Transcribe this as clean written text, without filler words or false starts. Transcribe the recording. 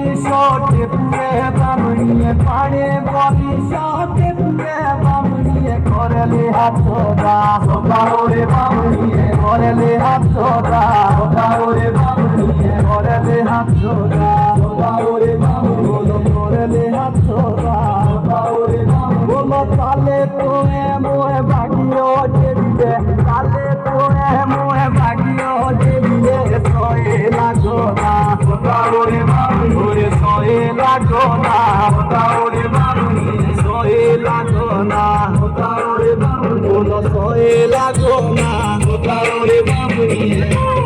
বলি সতে পুরে বামুনিয়ে পাড়ে বলি সতে পুরে বামুনিয়ে করলে হাত সোদা সোদা ওরে বামুনিয়ে করলে হাত সোদা সোদা ওরে বামুনিয়ে করলে হাত সোদা সোদা ওরে বামুনি করলে হাত সোদা সোদা ওরে বামুনি বলো তালে তো মোয়ে ভাগিও দেবিলে তালে তো মোয়ে ভাগিও দেবিলে সয়ে লাগো না সোদা ওরে বামুনি ওরে সয়ে লাগো না সোদা ওরে বামুনি সয়ে লাগো না সোদা ওরে বামুনি বলো সয়ে লাগো না সোদা ওরে বামুনি